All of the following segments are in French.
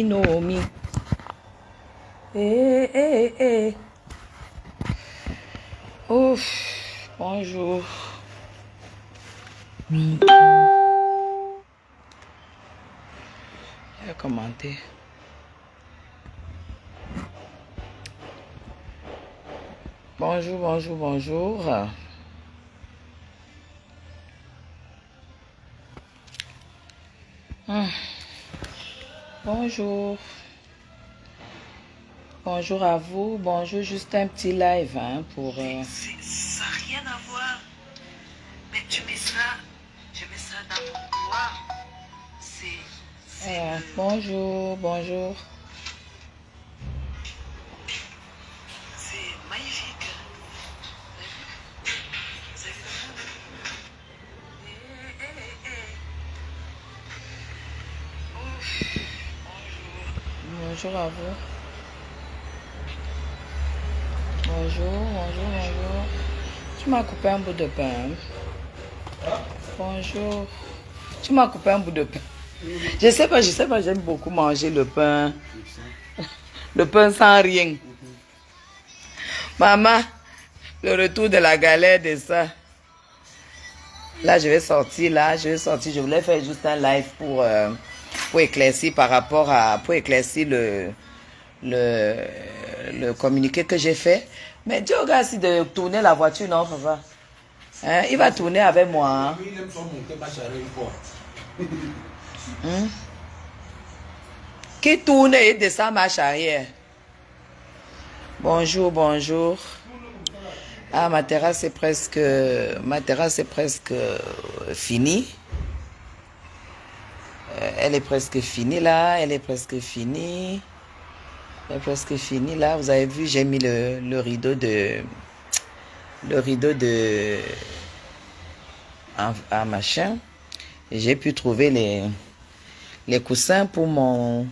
know me. Eh, eh, eh. Ouf, bonjour. Il a commenté. Bonjour, bonjour, bonjour. Bonjour. Bonjour à vous. Bonjour, juste un petit live hein, pour... Ça n'a rien à voir. Mais tu mets ça, je mets ça dans mon doigt. bonjour, bonjour. C'est magnifique. Vous avez vu Ouf. Bonjour à vous. Bonjour, bonjour, bonjour. Tu m'as coupé un bout de pain. Hein? Bonjour. Tu m'as coupé un bout de pain. Je sais pas, j'aime beaucoup manger le pain. Le pain sans rien. Maman, le retour de la galère de ça. Là, je vais sortir, je voulais faire juste un live pour éclaircir par rapport à, pour éclaircir le communiqué que j'ai fait. Mais Dieu regarde si de tourner la voiture, non, papa. Hein? Il va tourner avec moi. Hein? Qui tourne et descend marche arrière. Bonjour, bonjour. Ah, ma terrasse est presque finie. Elle est presque finie là, elle est presque finie là. Vous avez vu, j'ai mis le rideau de en machin. J'ai pu trouver les coussins pour mon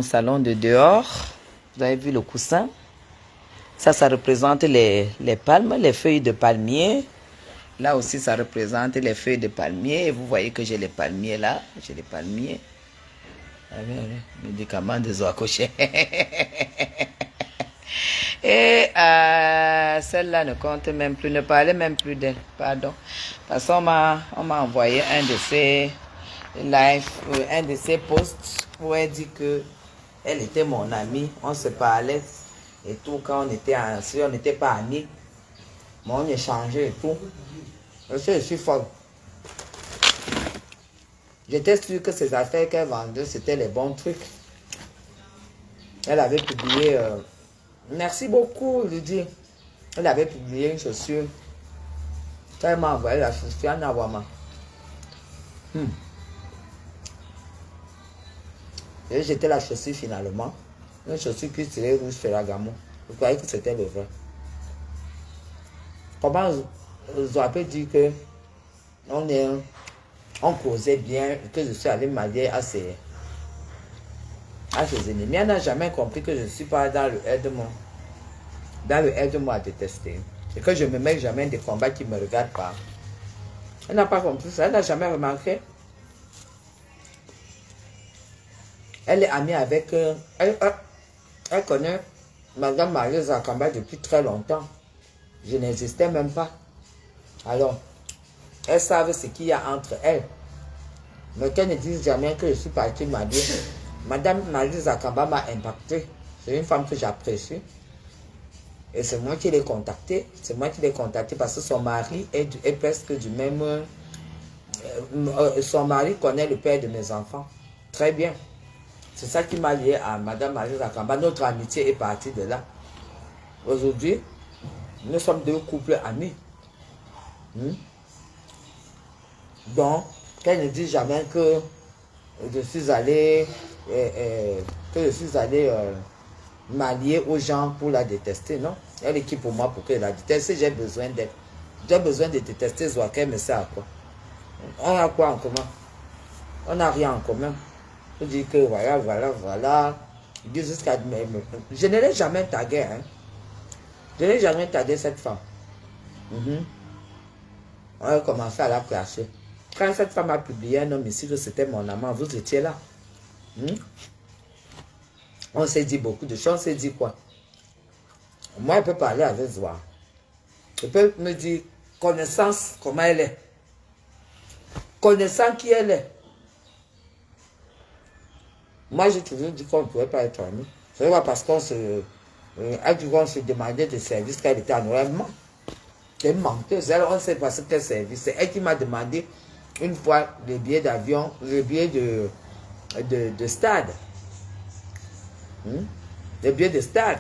salon de dehors. Vous avez vu le coussin? Ça représente les palmes, les feuilles de palmier. Là aussi, ça représente les feuilles de palmier. Et vous voyez que j'ai les palmiers là. J'ai les palmiers. Médicaments des oies cochées. Et celle-là ne compte même plus, ne parlait même plus d'elle. Pardon. Parce qu'on m'a envoyé un de ces lives, un de ces posts où elle dit que elle était mon amie. On se parlait et tout quand on était si on n'était pas amis. Mais on échangeait et tout. Je suis folle. J'étais sûre que ces affaires qu'elle vendait, c'était les bons trucs. Elle avait publié... merci beaucoup, Lydie. Elle avait publié une chaussure. Elle m'a envoyé la chaussure en Awama. J'ai jeté la chaussure finalement. Une chaussure qui serait rouge Ferragamo. Je croyais que c'était le vrai. Comment Zoapé dit que on causait bien, que je suis allé m'allier à ses ennemis. Elle n'a jamais compris que je ne suis pas dans le aide-moi. Dans le aide-moi à détester. Et que je ne me mets jamais des combats qui ne me regardent pas. Elle n'a pas compris ça. Elle n'a jamais remarqué. Elle est amie avec... elle connaît Madame Marie Zakamba depuis très longtemps. Je n'existais même pas. Alors, elles savent ce qu'il y a entre elles. Mais qu'elles ne disent jamais que je suis partie mariée. Madame Marie Zakamba m'a impacté. C'est une femme que j'apprécie. Et c'est moi qui l'ai contactée. C'est moi qui l'ai contactée parce que son mari est presque du même... son mari connaît le père de mes enfants. Très bien. C'est ça qui m'a lié à Madame Marie Zakamba. Notre amitié est partie de là. Aujourd'hui, nous sommes deux couples amis. Donc, qu'elle ne dit jamais que je suis allé m'allier aux gens pour la détester, non. Elle est qui pour moi pour qu'elle la déteste? J'ai besoin d'elle. J'ai besoin de détester Zoaké, mais c'est à quoi? On a quoi en commun? On n'a rien en commun. Je dis que voilà. Je dis jusqu'à... Je ne l'ai jamais tagué, hein. Je n'ai jamais tagué cette femme. On a commencé à la clasher. Quand cette femme a publié un homme ici que c'était mon amant, vous étiez là. Hmm? On s'est dit beaucoup de choses. On s'est dit quoi? Moi, elle peut parler avec Zoa. Elle peut me dire connaissance, comment elle est. Connaissant qui elle est. Moi, j'ai toujours dit qu'on ne pouvait pas être amis. C'est pas parce qu'on se... on se demandait des services qu'elle était en vraiment. C'est menteuse. Elle, on ne sait pas ce qu'elle service. C'est elle qui m'a demandé une fois le billet d'avion, le billet de stade. Le billet de stade.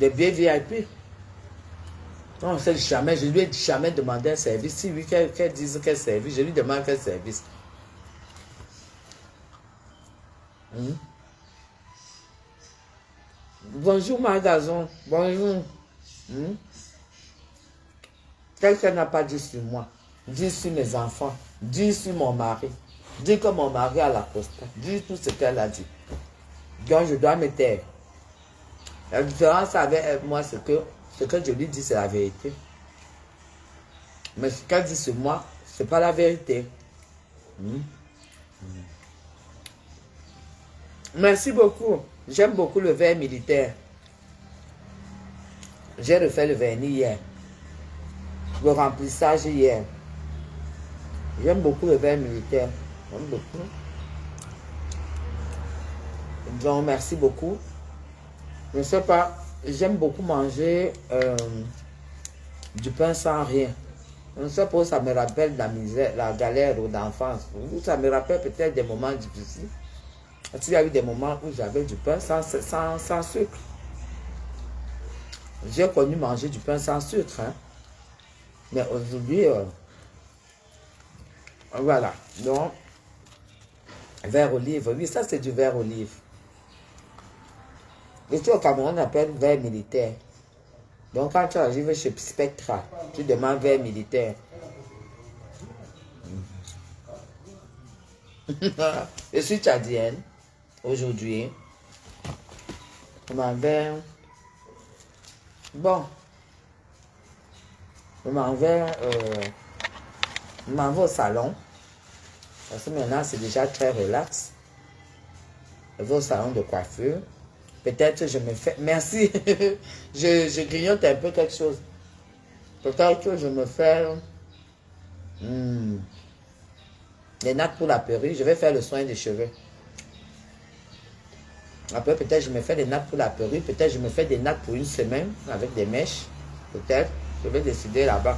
Le billet VIP. Non, jamais, je lui ai jamais demandé un service. Si oui, qu'elle dise quel service, je lui demande quel service. Bonjour, Magazon. Bonjour. Quelqu'un n'a pas dit sur moi. Dis sur mes enfants. Dis sur mon mari. Dis que mon mari a la costa. Dis tout ce qu'elle a dit. Donc, je dois me taire. La différence avec moi, c'est que ce que je lui dis, c'est la vérité. Mais ce qu'elle dit sur moi, c'est pas la vérité. Merci beaucoup. J'aime beaucoup le verre militaire. J'ai refait le vernis hier. Le remplissage hier. J'aime beaucoup le verre militaire. J'aime beaucoup. Donc, merci beaucoup. Je ne sais pas, j'aime beaucoup manger du pain sans rien. Je ne sais pas, ça me rappelle la misère, la galère d'enfance. Ça me rappelle peut-être des moments difficiles. Il y a eu des moments où j'avais du pain sans sucre. J'ai connu manger du pain sans sucre. Hein. Mais aujourd'hui, voilà. Donc, verre olive. Oui, ça c'est du verre olive. Ici au Cameroun, on appelle verre militaire. Donc quand tu arrives chez Spectra, tu demandes verre militaire. Je suis tchadienne. Aujourd'hui, je m'en vais. Bon. Je m'en vais au salon. Parce que maintenant, c'est déjà très relax. Je vais au salon de coiffure. Peut-être je me fais... Merci. je grignote un peu quelque chose. Peut-être que je me fais... les nattes pour la perruque. Je vais faire le soin des cheveux. Après, peut-être je me fais des nattes pour la perruque. Peut-être je me fais des nattes pour une semaine avec des mèches. Peut-être. Je vais décider là-bas.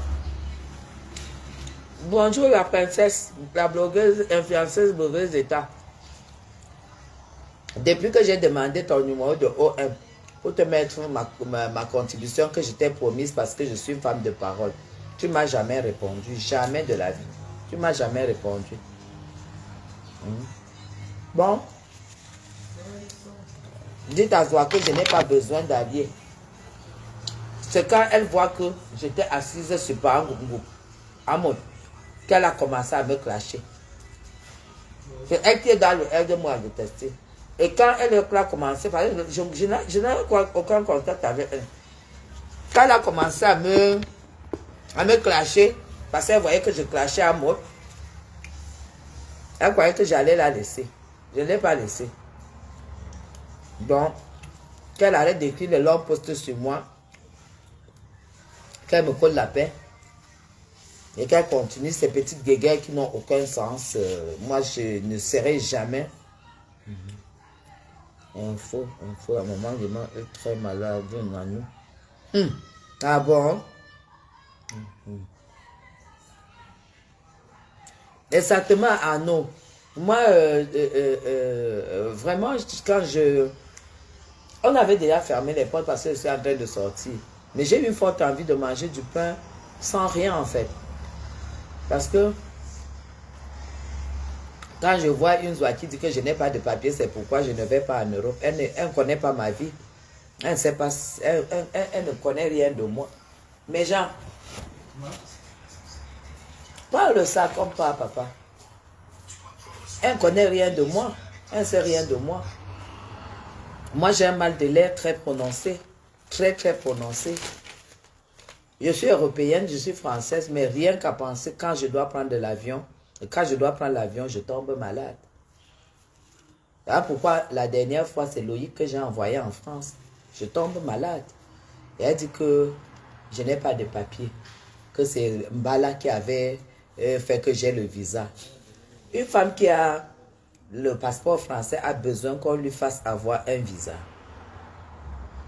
Bonjour la princesse, la blogueuse, influenceuse, blogueuse d'État. Depuis que j'ai demandé ton numéro de OM pour te mettre ma contribution que je t'ai promise parce que je suis une femme de parole, tu ne m'as jamais répondu. Jamais de la vie. Tu ne m'as jamais répondu. Bon. Dites à toi que je n'ai pas besoin d'allier. C'est quand elle voit que j'étais assise sur Pangougou, à mon qu'elle a commencé à me clasher. C'est elle qui est dans le air de moi à détester. Et quand elle a commencé, je n'ai aucun contact avec elle. Quand elle a commencé à me clasher, parce qu'elle voyait que je clashais à moi, elle croyait que j'allais la laisser. Je ne l'ai pas laissée. Donc, qu'elle arrête d'écrire les longs posts sur moi, qu'elle me colle la paix, et qu'elle continue ces petites guéguerres qui n'ont aucun sens. Moi, je ne serai jamais. Info, à un moment, je est très malade. Ah bon? Exactement, Arnaud. Moi, vraiment, quand on avait déjà fermé les portes parce que je suis en train de sortir. Mais j'ai eu une forte envie de manger du pain sans rien, en fait. Parce que quand je vois une Zoa qui dit que je n'ai pas de papier, c'est pourquoi je ne vais pas en Europe. Elle ne connaît pas ma vie. Elle ne sait pas, elle ne connaît rien de moi. Mais Jean, parle ça comme pas, papa. Elle ne connaît rien de moi. Elle ne sait rien de moi. Moi, j'ai un mal de l'air très prononcé. Très, très prononcé. Je suis européenne, je suis française, mais rien qu'à penser quand je dois prendre l'avion. Et quand je dois prendre l'avion, je tombe malade. Voilà pourquoi la dernière fois, c'est Loïc que j'ai envoyé en France. Je tombe malade. Et elle dit que je n'ai pas de papier. Que c'est Mbala qui avait fait que j'ai le visa. Une femme qui a le passeport français a besoin qu'on lui fasse avoir un visa.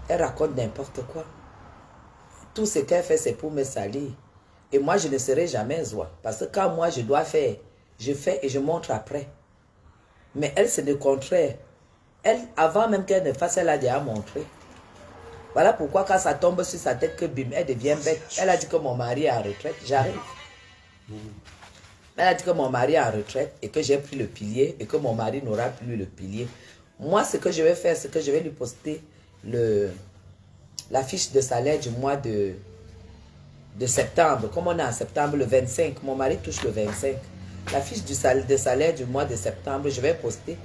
Elle raconte n'importe quoi. Tout ce qu'elle fait, c'est pour me salir. Et moi, je ne serai jamais Zoa. Parce que quand moi, je dois faire, je fais et je montre après. Mais elle, c'est le contraire. Elle, avant même qu'elle ne fasse, elle a déjà montré. Voilà pourquoi quand ça tombe sur sa tête que bim, elle devient bête. Elle a dit que mon mari est en retraite. J'arrive. Elle a dit que mon mari est en retraite et que j'ai pris le pilier et que mon mari n'aura plus le pilier. Moi, ce que je vais faire, c'est que je vais lui poster la fiche de salaire du mois de septembre. Comme on est en septembre, le 25, mon mari touche le 25. La fiche de salaire du mois de septembre, je vais poster.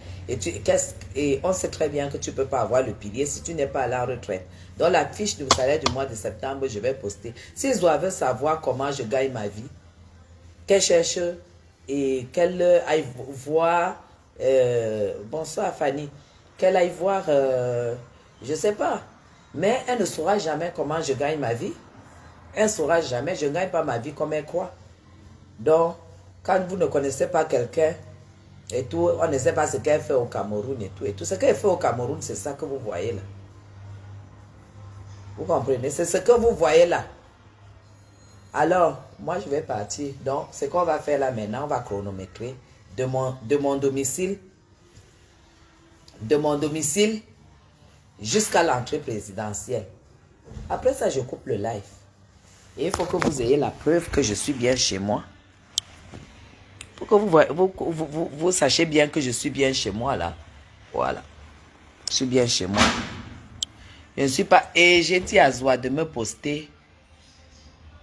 Et on sait très bien que tu ne peux pas avoir le pilier si tu n'es pas à la retraite. Donc la fiche de salaire du mois de septembre, je vais poster. S'ils doivent savoir comment je gagne ma vie, qu'elle cherche et qu'elle aille voir... bonsoir Fanny. Qu'elle aille voir... je ne sais pas. Mais elle ne saura jamais comment je gagne ma vie. Elle ne saura jamais. Je ne gagne pas ma vie comme elle croit. Donc, quand vous ne connaissez pas quelqu'un et tout, on ne sait pas ce qu'elle fait au Cameroun et tout. Et tout ce qu'elle fait au Cameroun, c'est ça que vous voyez là. Vous comprenez? C'est ce que vous voyez là. Alors, moi, je vais partir. Donc, ce qu'on va faire là maintenant, on va chronométrer de mon domicile jusqu'à l'entrée présidentielle. Après ça, je coupe le live. Et il faut que vous ayez la preuve que je suis bien chez moi. Pour que vous sachiez bien que je suis bien chez moi là. Voilà. Je suis bien chez moi. Je ne suis pas... Et j'ai dit à Zoa de me poster,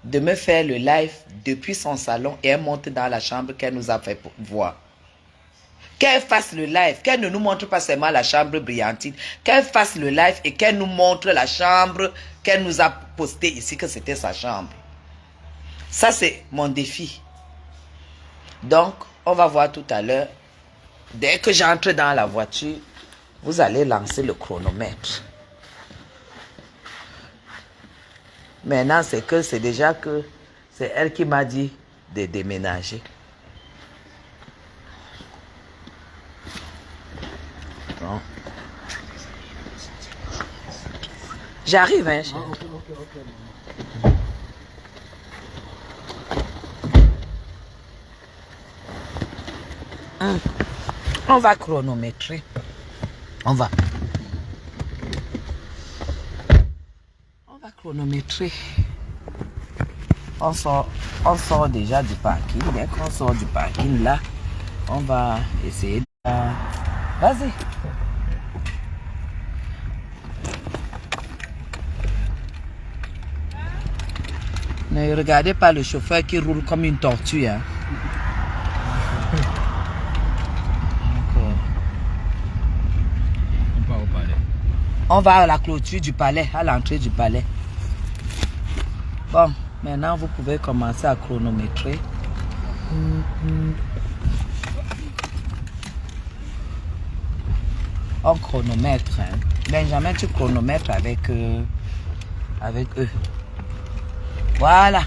de me faire le live depuis son salon et elle monte dans la chambre qu'elle nous a fait voir. Qu'elle fasse le live, qu'elle ne nous montre pas seulement la chambre brillantine, qu'elle fasse le live et qu'elle nous montre la chambre qu'elle nous a postée ici, que c'était sa chambre. Ça, c'est mon défi. Donc, on va voir tout à l'heure. Dès que j'entre dans la voiture, vous allez lancer le chronomètre. Maintenant, c'est déjà que c'est elle qui m'a dit de déménager. Bon. J'arrive, hein. On va chronométrer. On va chronométrer. On sort déjà du parking. Dès qu'on sort du parking là, on va essayer de... Vas-y. Ne regardez pas le chauffeur qui roule comme une tortue. Hein. On va à la clôture du palais, à l'entrée du palais. Bon, maintenant vous pouvez commencer à chronométrer. On chronomètre. Hein. Benjamin, tu chronomètres avec eux. Voilà.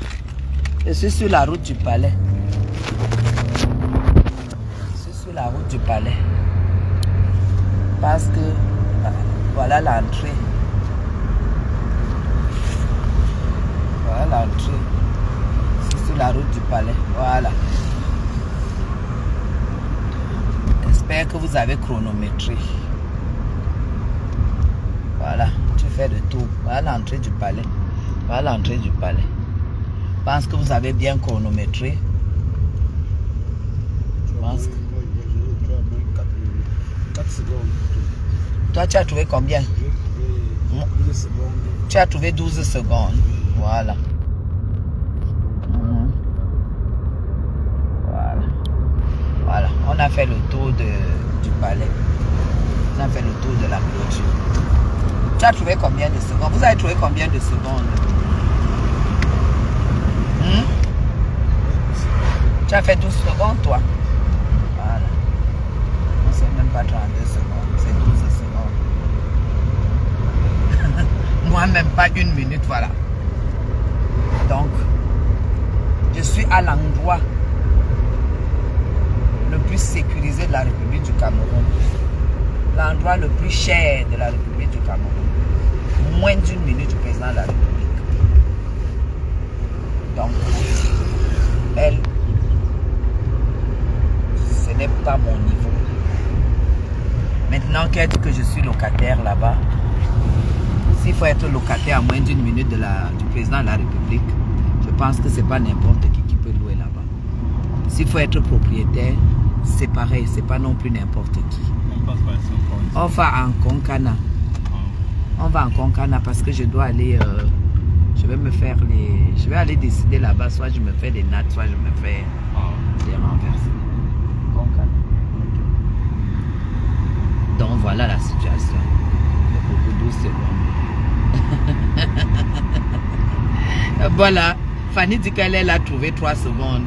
Je suis sur la route du palais. Je suis sur la route du palais. Parce que voilà l'entrée. Voilà l'entrée. Je suis sur la route du palais. Voilà. J'espère que vous avez chronométré. Voilà, tu fais le tour. Voilà l'entrée du palais. Voilà l'entrée du palais. Je pense que vous avez bien chronométré. Je pense que... 4 secondes. Toi, tu as trouvé combien? 12 secondes. Tu as trouvé 12 secondes. Voilà. Voilà. Voilà. On a fait le tour du palais. On a fait le tour de la clôture. Tu as trouvé combien de secondes? Vous avez trouvé combien de secondes? Tu as fait 12 secondes, toi? Voilà. On ne sait même pas 32 secondes. pas une minute, voilà. Donc, je suis à l'endroit le plus sécurisé de la République du Cameroun. L'endroit le plus cher de la République du Cameroun. Moins d'une minute du président de la République. Donc, elle, ce n'est pas mon niveau. Maintenant qu'elle dit que je suis locataire là-bas, s'il faut être locataire à moins d'une minute du président de la République, je pense que ce n'est pas n'importe qui peut louer là-bas. S'il faut être propriétaire, c'est pareil, c'est pas non plus n'importe qui. On va en Konkana. On va en Konkana parce que je dois aller... je vais aller décider là-bas, soit je me fais des nattes, soit je me fais des renversés. Konkana. Donc voilà la situation. Il y a beaucoup de secondes. Voilà. Fanny dit qu'elle a trouvé 3 secondes.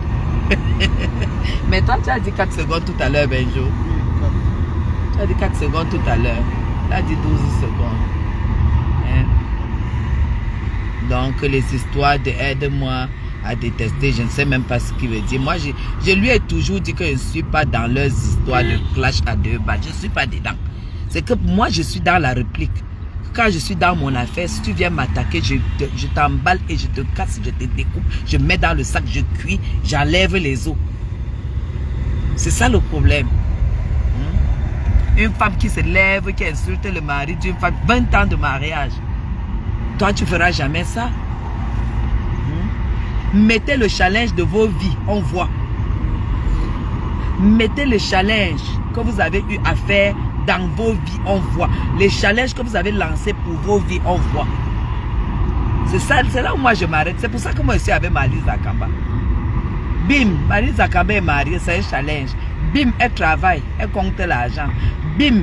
Mais toi, tu as dit 4 secondes tout à l'heure, Benjo. Tu as dit 4 secondes tout à l'heure. Tu as dit 12 secondes. Hein? Donc, les histoires de aide-moi à détester, je ne sais même pas ce qu'il veut dire. Moi, je lui ai toujours dit que je ne suis pas dans leurs histoires de clash à 2 balles. Je ne suis pas dedans. C'est que moi, je suis dans la réplique. Quand je suis dans mon affaire, si tu viens m'attaquer, je t'emballe et je te casse, je te découpe, je mets dans le sac, je cuis, j'enlève les os. C'est ça le problème. Une femme qui se lève, qui insulte le mari d'une femme, 20 ans de mariage. Toi, tu ne feras jamais ça. Mettez le challenge de vos vies, on voit. Mettez le challenge que vous avez eu à faire dans vos vies, on voit. Les challenges que vous avez lancés pour vos vies, on voit. C'est ça, c'est là où moi je m'arrête. C'est pour ça que moi je suis avec Marie Zakamba. Bim, Marie Zakamba est mariée, c'est un challenge. Bim, elle travaille, elle compte l'argent. Bim.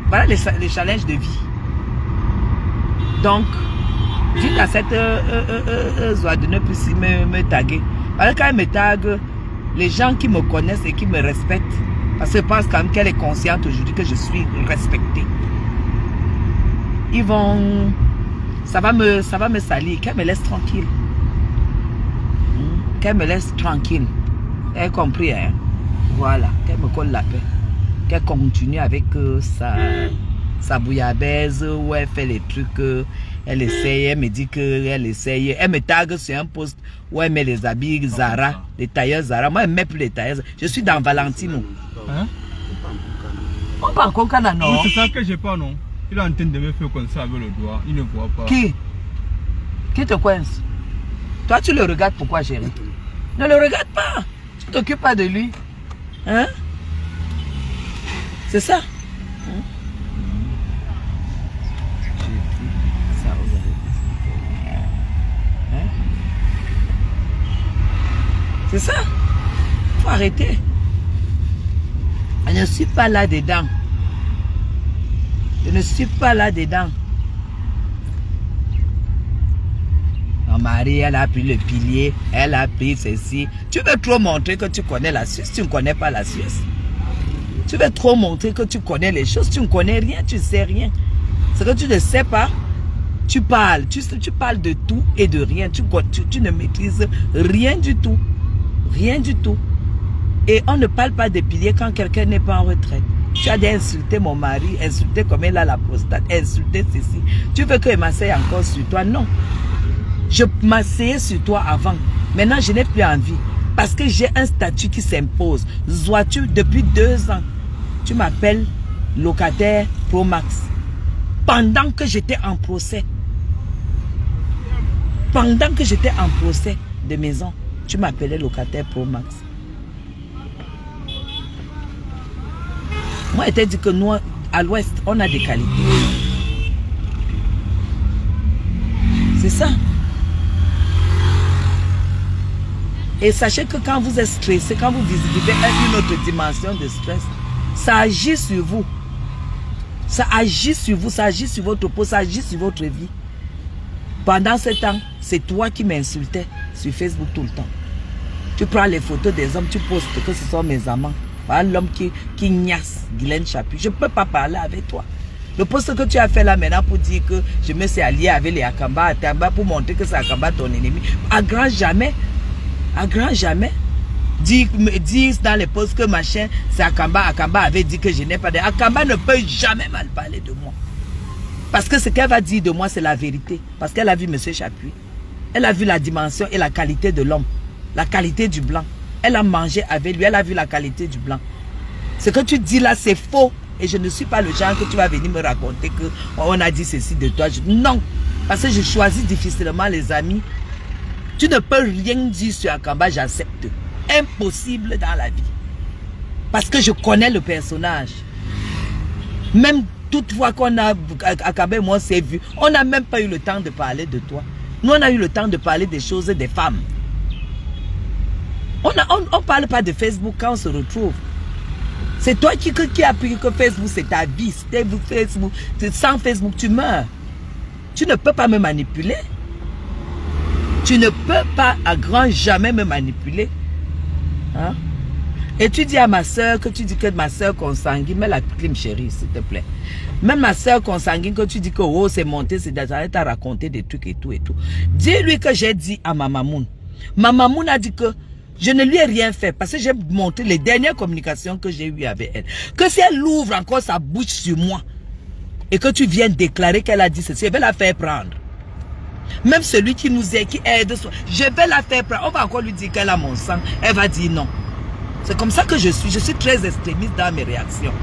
Voilà les challenges de vie. Donc, dites à cette Zoa de ne plus me taguer. Parce que quand elle me tague, les gens qui me connaissent et qui me respectent, parce que je pense quand même qu'elle est consciente aujourd'hui que je suis respectée. Ils vont... Ça va me salir. Qu'elle me laisse tranquille. Qu'elle me laisse tranquille. Elle a compris, hein? Voilà. Qu'elle me colle la paix. Qu'elle continue avec sa bouillabaisse où elle fait les trucs. Elle essaye, elle me dit qu'elle essaye. Elle me tague sur un post où elle met les habits Zara, les tailleurs Zara. Moi, elle ne met plus les tailleurs. Je suis dans Valentino. Hein? On va encore Canada, non? C'est ça que j'ai pas, non? Il est en train de me faire comme ça avec le doigt. Il ne voit pas. Qui te coince? Toi, tu le regardes pourquoi, chérie? Ne le regarde pas. Tu ne t'occupes pas de lui. Hein? C'est ça? C'est ça? Faut arrêter. Je ne suis pas là-dedans. Je ne suis pas là-dedans. Ma Marie, elle a pris le pilier, elle a pris ceci. Tu veux trop montrer que tu connais la Suisse, tu ne connais pas la Suisse. Tu veux trop montrer que tu connais les choses, tu ne connais rien, tu ne sais rien. Ce que tu ne sais pas, tu parles. Tu parles de tout et de rien. Tu ne maîtrises rien du tout. Rien du tout. Et on ne parle pas de piliers quand quelqu'un n'est pas en retraite. Tu as insulté mon mari, insulté comme elle a la prostate, insulté ceci. Tu veux que je m'asseye encore sur toi? Non. Je m'asseyais sur toi avant. Maintenant, je n'ai plus envie. Parce que j'ai un statut qui s'impose. Vois-tu, depuis 2 ans, tu m'appelles locataire Pro Max. Pendant que j'étais en procès. Pendant que j'étais en procès de maison, tu m'appelais locataire Pro Max. Moi, je t'ai dit que nous, à l'ouest, on a des qualités. C'est ça. Et sachez que quand vous êtes stressé, quand vous vivez une autre dimension de stress, ça agit sur vous. Ça agit sur vous, ça agit sur votre peau, ça agit sur votre vie. Pendant ce temps, c'est toi qui m'insultais sur Facebook tout le temps. Tu prends les photos des hommes, tu postes que ce sont mes amants. Voilà l'homme qui niasse, Guylaine Chapuis. Je ne peux pas parler avec toi. Le poste que tu as fait là maintenant pour dire que je me suis allié avec les Akamba, pour montrer que c'est Akamba ton ennemi. À grand jamais. À grand jamais. Dire dans les postes que machin, c'est Akamba. Akamba avait dit que je n'ai pas de... Akamba ne peut jamais mal parler de moi. Parce que ce qu'elle va dire de moi, c'est la vérité. Parce qu'elle a vu M. Chapuis. Elle a vu la dimension et la qualité de l'homme. La qualité du blanc. Elle a mangé avec lui. Elle a vu la qualité du blanc. Ce que tu dis là, c'est faux. Et je ne suis pas le genre que tu vas venir me raconter que on a dit ceci de toi. Non. Parce que je choisis difficilement les amis. Tu ne peux rien dire sur Akamba, j'accepte. Impossible dans la vie. Parce que je connais le personnage. Même toutefois qu'on a, Akamba et moi s'est vu, on n'a même pas eu le temps de parler de toi. Nous, on a eu le temps de parler des choses des femmes. On ne parle pas de Facebook quand on se retrouve. C'est toi qui as pu que Facebook, c'est ta vie. C'était Facebook. Sans Facebook, tu meurs. Tu ne peux pas me manipuler. Tu ne peux pas à grand jamais me manipuler. Hein? Et tu dis à ma soeur que tu dis que ma soeur consanguine, mets la clim chérie, s'il te plaît. Même ma soeur consanguine, que tu dis que oh, c'est monté, c'est d'arrêter t'as raconté des trucs et tout et tout. Dis-lui que j'ai dit à ma mamoun. Ma mamoun a dit que je ne lui ai rien fait parce que j'ai montré les dernières communications que j'ai eues avec elle. Que si elle ouvre encore sa bouche sur moi et que tu viens déclarer qu'elle a dit ceci, je vais la faire prendre. Même celui qui nous aide, qui aide, je vais la faire prendre. On va encore lui dire qu'elle a mon sang. Elle va dire non. C'est comme ça que je suis. Je suis très extrémiste dans mes réactions.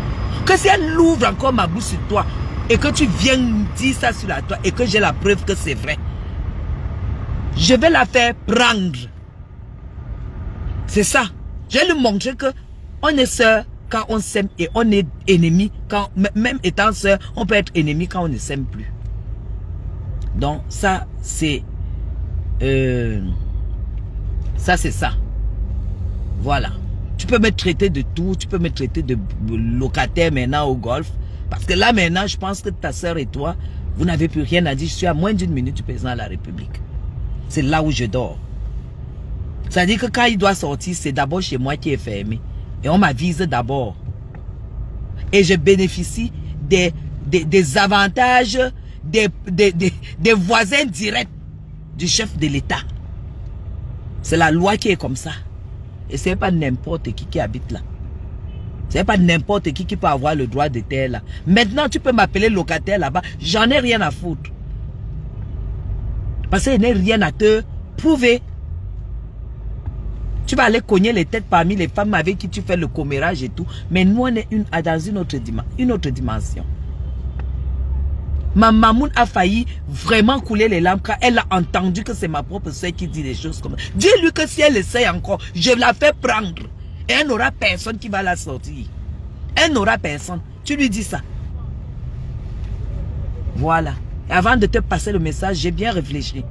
Que si elle ouvre encore ma bouche sur toi et que tu viens dire ça sur la toi et que j'ai la preuve que c'est vrai, je vais la faire prendre. C'est ça. Je vais lui montrer que on est sœurs quand on s'aime et on est ennemis quand, même étant sœurs, on peut être ennemis quand on ne s'aime plus. Donc ça c'est ça. Voilà. Tu peux me traiter de tout, tu peux me traiter de locataire maintenant au golf. Parce que là maintenant, je pense que ta soeur et toi, vous n'avez plus rien à dire. Je suis à moins d'une minute du président de la République. C'est là où je dors. Ça veut dire que quand il doit sortir, c'est d'abord chez moi qui est fermé. Et on m'avise d'abord. Et je bénéficie des avantages des voisins directs du chef de l'État. C'est la loi qui est comme ça. Et ce n'est pas n'importe qui habite là. Ce n'est pas n'importe qui peut avoir le droit de terre là. Maintenant, tu peux m'appeler locataire là-bas. J'en ai rien à foutre. Parce que je n'ai rien à te prouver. Tu vas aller cogner les têtes parmi les femmes avec qui tu fais le commérage et tout. Mais nous, on est dans une autre dimension. Ma mamoun a failli vraiment couler les larmes quand elle a entendu que c'est ma propre soeur qui dit des choses comme ça. Dis-lui que si elle essaie encore, je la fais prendre. Et elle n'aura personne qui va la sortir. Elle n'aura personne. Tu lui dis ça. Voilà. Et avant de te passer le message, j'ai bien réfléchi.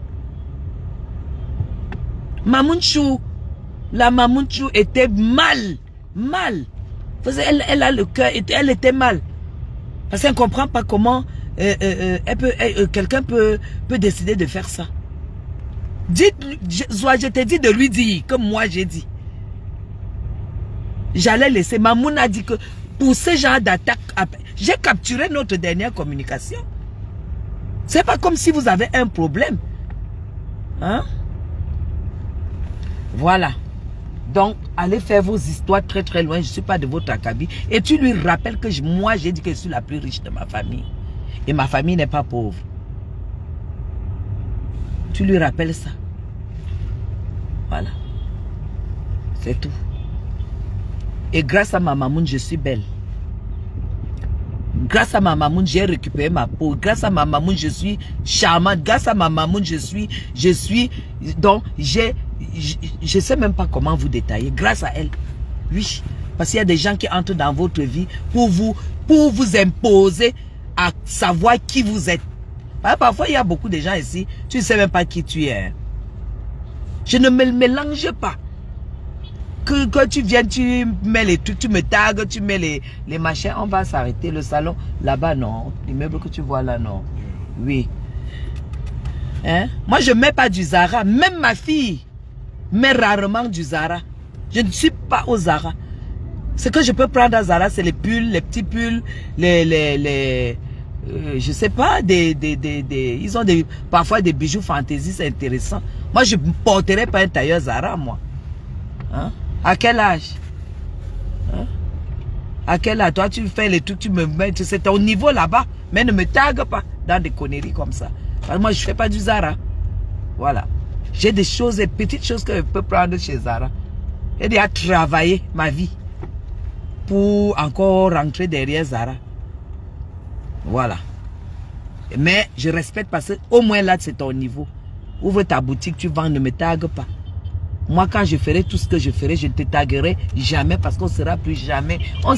Mamoun Chou, la Mamoun Chou était mal. Elle a le cœur, elle était mal. Parce qu'elle ne comprend pas comment quelqu'un peut décider de faire ça. Je t'ai dit de lui dire, comme moi j'ai dit. J'allais laisser. Mamoun a dit que pour ce genre d'attaque, j'ai capturé notre dernière communication. C'est pas comme si vous avez un problème. Hein? Voilà. Donc, allez faire vos histoires très très loin. Je ne suis pas de votre acabit. Et tu lui rappelles que moi, j'ai dit que je suis la plus riche de ma famille. Et ma famille n'est pas pauvre. Tu lui rappelles ça. Voilà. C'est tout. Et grâce à ma mamoun, je suis belle. Grâce à ma mamoun, j'ai récupéré ma peau. Grâce à ma mamoun, je suis charmante. Grâce à ma mamoun, je suis donc, je sais même pas comment vous détailler. Grâce à elle. Oui. Parce qu'il y a des gens qui entrent dans votre vie pour vous imposer à savoir qui vous êtes. Parfois, il y a beaucoup de gens ici, tu ne sais même pas qui tu es. Je ne me mélange pas. Que tu viens, tu mets les trucs, tu me tagues, tu mets les machins, on va s'arrêter. Le salon, là-bas, non. L'immeuble que tu vois là, non. Oui. Hein? Moi, je ne mets pas du Zara. Même ma fille met rarement du Zara. Je ne suis pas au Zara. Ce que je peux prendre à Zara, c'est les pulls, les petits pulls, je sais pas, ils ont parfois des bijoux fantaisistes intéressants. Moi, je ne porterais pas un tailleur Zara, moi. Hein? À quel âge? Hein? À quel âge? Toi, tu fais les trucs, tu me mets, c'est ton niveau là-bas, mais ne me tague pas dans des conneries comme ça. Parce que moi, je ne fais pas du Zara. Voilà. J'ai des choses, des petites choses que je peux prendre chez Zara. J'ai déjà travaillé ma vie pour encore rentrer derrière Zara. Voilà. Mais je respecte parce que au moins là, c'est ton niveau. Ouvre ta boutique, tu vends, ne me tague pas. Moi, quand je ferai tout ce que je ferai, je ne te taguerai jamais parce qu'on sera plus jamais, on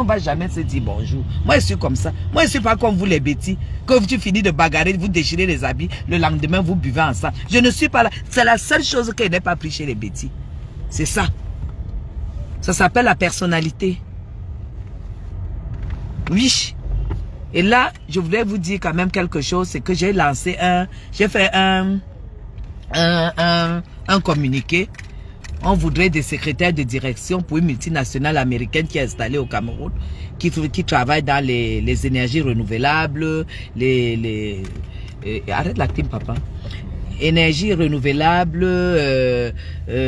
va jamais se dire bonjour. Moi, je suis comme ça. Moi, je ne suis pas comme vous les bêtis. Quand tu finis de bagarrer, vous déchirez les habits, le lendemain, vous buvez ensemble. Je ne suis pas là. C'est la seule chose que je n'ai pas pris chez les bêtis. C'est ça. Ça s'appelle la personnalité. Oui. Et là, je voulais vous dire quand même quelque chose. C'est que j'ai lancé j'ai fait un communiqué. On voudrait des secrétaires de direction pour une multinationale américaine qui est installée au Cameroun, qui travaille dans les énergies renouvelables, arrête la clim, papa. Énergie renouvelable,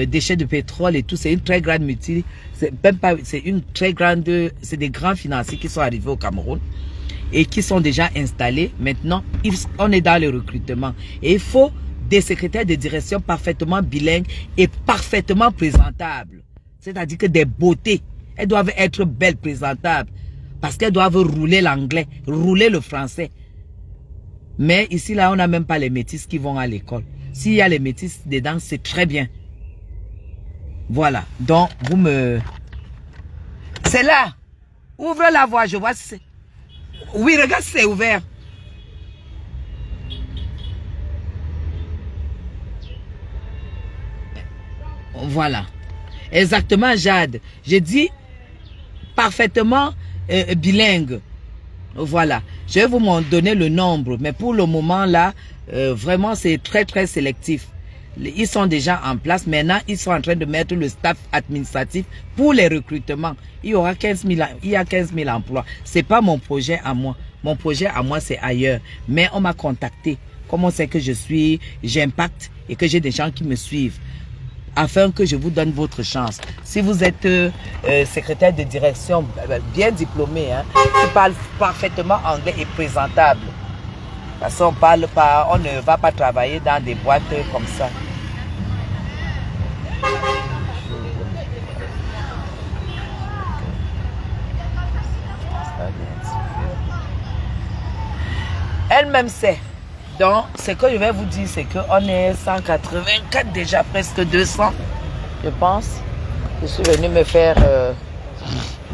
déchets de pétrole et tout. C'est une très grande c'est des grands financiers qui sont arrivés au Cameroun et qui sont déjà installés. Maintenant, on est dans le recrutement. Et il faut des secrétaires de direction parfaitement bilingues et parfaitement présentables. C'est-à-dire que des beautés. Elles doivent être belles, présentables. Parce qu'elles doivent rouler l'anglais, rouler le français. Mais ici, là, on n'a même pas les métis qui vont à l'école. S'il y a les métis dedans, c'est très bien. Voilà. Donc, c'est là. Ouvre la voie, je vois si c'est... Oui, regarde si c'est ouvert. Voilà. Exactement, Jade. J'ai dit parfaitement bilingue. Voilà. Je vais vous donner le nombre. Mais pour le moment, là, vraiment, c'est très, très sélectif. Ils sont déjà en place. Maintenant, ils sont en train de mettre le staff administratif pour les recrutements. Il y aura 15 000 emplois. Ce n'est pas mon projet à moi. Mon projet à moi, c'est ailleurs. Mais on m'a contacté. Comme on sait que j'impacte et que j'ai des gens qui me suivent, afin que je vous donne votre chance. Si vous êtes secrétaire de direction bien diplômé, hein, qui parle parfaitement anglais et présentable, parce qu'on on ne va pas travailler dans des boîtes comme ça. Elle-même sait. Donc, ce que je vais vous dire, c'est qu'on est 184 déjà, presque 200, je pense. Je suis venue me faire...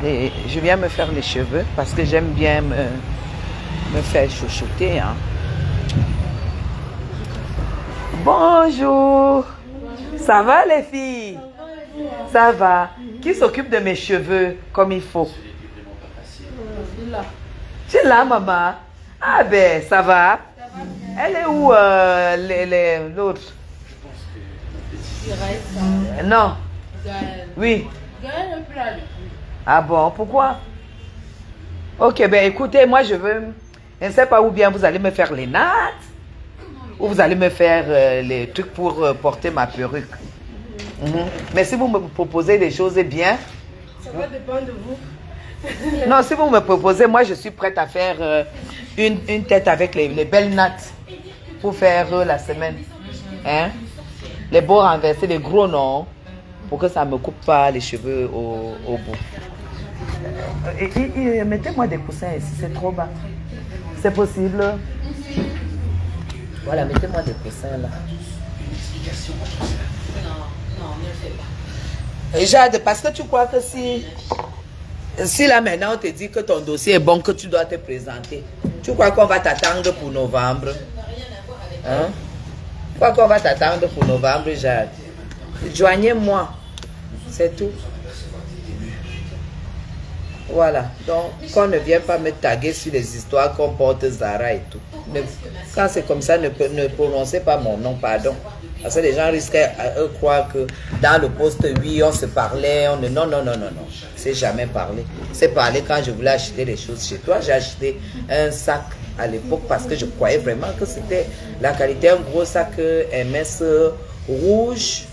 je viens me faire les cheveux parce que j'aime bien me faire chouchouter. Hein. Bonjour. Ça va les filles? Ça va. Qui s'occupe de mes cheveux comme il faut? Tu es là, maman? Ah ben, ça va. Elle est où l'autre? Non. Oui. Ah bon, pourquoi? Ok, ben écoutez, moi je ne sais pas où bien vous allez me faire les nattes ou vous allez me faire les trucs pour porter ma perruque. Mais si vous me proposez des choses bien... Ça va dépendre de vous. Non, si vous me proposez, moi je suis prête à faire une tête avec les belles nattes pour faire la semaine. Hein? Les beaux renversés, les gros non, pour que ça ne me coupe pas les cheveux au bout. Mettez-moi des coussins ici, c'est trop bas. C'est possible? Voilà, mettez-moi des coussins là. Et Jade, parce que tu crois que si là maintenant on te dit que ton dossier est bon, que tu dois te présenter, tu crois qu'on va t'attendre pour novembre? Hein? Tu crois qu'on va t'attendre pour novembre, Jade? Joignez-moi, c'est tout. Voilà. Donc, qu'on ne vienne pas me taguer sur les histoires qu'on porte Zara et tout. Quand c'est comme ça, ne prononcez pas mon nom, pardon. Parce que les gens risquaient à eux croire que dans le poste, oui, on se parlait. Non, non, non, non, non. C'est jamais parlé. C'est parlé quand je voulais acheter des choses chez toi. J'ai acheté un sac à l'époque parce que je croyais vraiment que c'était la qualité. Un gros sac MS rouge.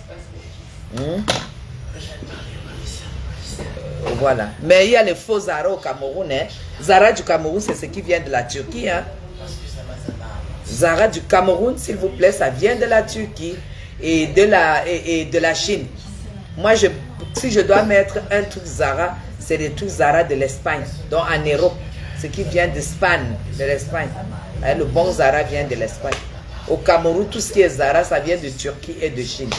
Voilà. Mais il y a les faux Zara au Cameroun. Hein. Zara du Cameroun, c'est ce qui vient de la Turquie. Hein. Zara du Cameroun, s'il vous plaît, ça vient de la Turquie et de la Chine. Moi, si je dois mettre un truc Zara, c'est des trucs Zara de l'Espagne. Donc en Europe, ce qui vient d'Espagne, de l'Espagne. Le bon Zara vient de l'Espagne. Au Cameroun, tout ce qui est Zara, ça vient de Turquie et de Chine.